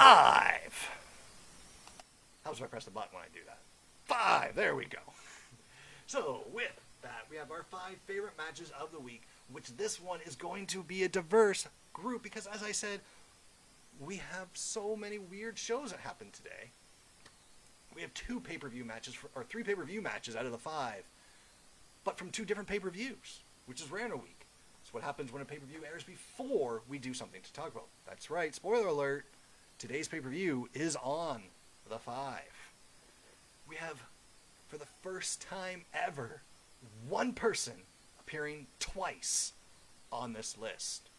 5. How do I press the button when I do that? 5. There we go. So with that, we have our 5 favorite matches of the week, which this one is going to be a diverse group because, as I said, we have so many weird shows that happen today. We have 2 pay-per-view matches, or 3 pay-per-view matches out of the 5, but from 2 different pay-per-views, which is rare in a week. So what happens when a pay-per-view airs before we do something to talk about? That's right, spoiler alert, today's pay-per-view is on the 5. We have, for the first time ever, one person appearing twice on this list.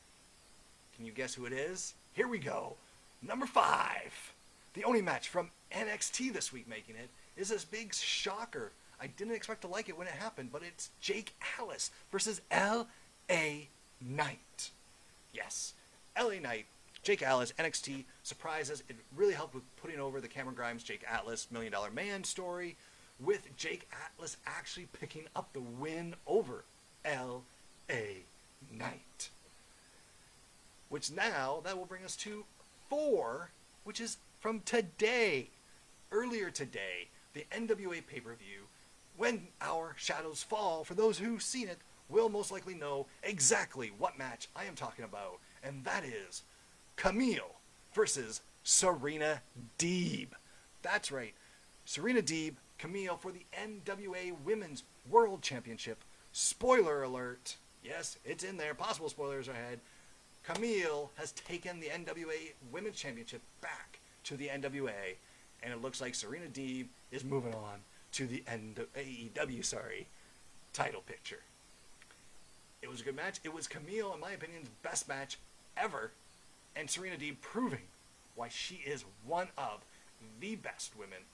Can you guess who it is? Here we go. Number 5. The only match from NXT this week making it is this big shocker. I didn't expect to like it when it happened, but it's Jake Atlas versus L.A. Knight. Yes, L.A. Knight, Jake Atlas, NXT surprises. It really helped with putting over the Cameron Grimes, Jake Atlas, $1 Million Man story, with Jake Atlas actually picking up the win over L.A. Knight. Which now, that will bring us to 4, which is from today. Earlier today, the NWA pay-per-view, When Our Shadows Fall, for those who've seen it, will most likely know exactly what match I am talking about. And that is Camille versus Serena Deeb. That's right. Serena Deeb, Camille for the NWA Women's World Championship. Spoiler alert. Yes, it's in there. Possible spoilers ahead. Camille has taken the NWA Women's Championship back to the NWA, and it looks like Serena Deeb is moving on to the AEW, title picture. It was a good match. It was Camille, in my opinion, best match ever, and Serena Deeb proving why she is one of the best women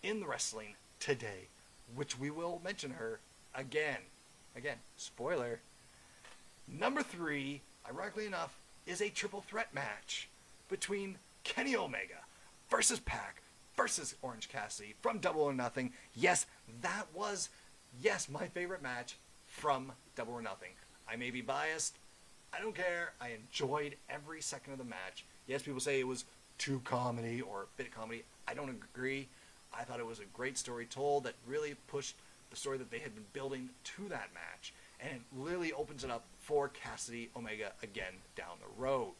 in the wrestling today, which we will mention her again. Again, spoiler. Number 3, ironically enough, is a triple threat match between Kenny Omega versus Pac versus Orange Cassidy from Double or Nothing. Yes, that was, my favorite match from Double or Nothing. I may be biased. I don't care. I enjoyed every second of the match. Yes, people say it was too comedy or a bit comedy. I don't agree. I thought it was a great story told that really pushed the story that they had been building to that match. And it really opens it up for Cassidy Omega again down the road.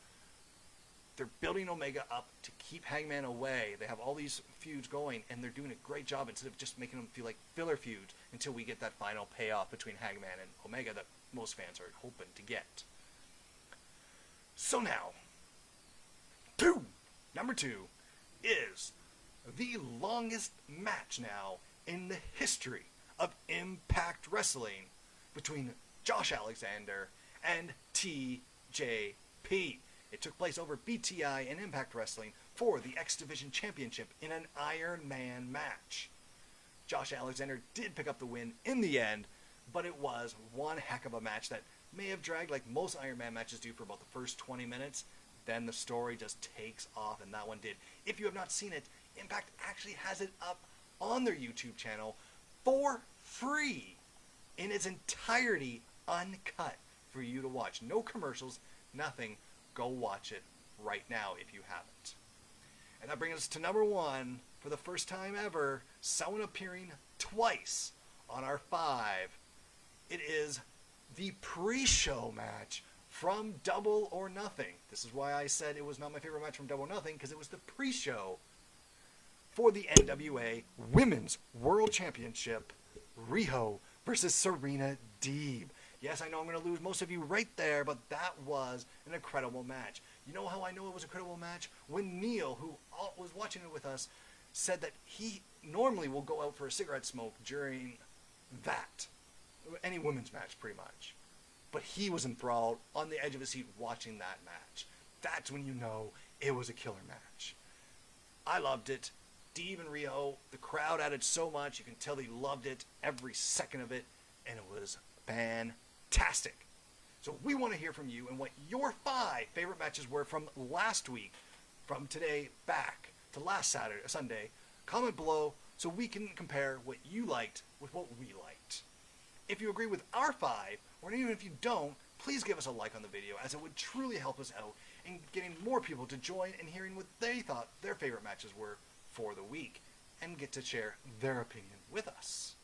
They're building Omega up to keep Hangman away. They have all these feuds going, and they're doing a great job instead of just making them feel like filler feuds until we get that final payoff between Hangman and Omega that most fans are hoping to get. So now, number 2 is the longest match now in the history of Impact Wrestling between Josh Alexander and TJP. It took place over BTI and Impact Wrestling for the X Division Championship in an Iron Man match. Josh Alexander did pick up the win in the end, but it was one heck of a match that may have dragged like most Iron Man matches do for about the first 20 minutes. Then the story just takes off, and that one did. If you have not seen it, Impact actually has it up on their YouTube channel for free in its entirety, uncut, for you to watch. No commercials, nothing. Go watch it right now if you haven't. And that brings us to number 1. For the first time ever, someone appearing twice on our 5. It is the pre-show match from Double or Nothing. This is why I said it was not my favorite match from Double or Nothing, because it was the pre-show for the NWA Women's World Championship, Riho versus Serena Deeb. Yes, I know I'm going to lose most of you right there, but that was an incredible match. You know how I know it was an incredible match? When Neil, who was watching it with us, said that he normally will go out for a cigarette smoke during that. Any women's match, pretty much. But he was enthralled on the edge of his seat watching that match. That's when you know it was a killer match. I loved it. Deeb and Rio, the crowd added so much. You can tell they loved it, every second of it, and it was fantastic. So we want to hear from you and what your 5 favorite matches were from last week, from today back to last Sunday. Comment below so we can compare what you liked with what we liked. If you agree with our 5, or even if you don't, please give us a like on the video, as it would truly help us out and getting more people to join and hearing what they thought their favorite matches were for the week and get to share their opinion with us.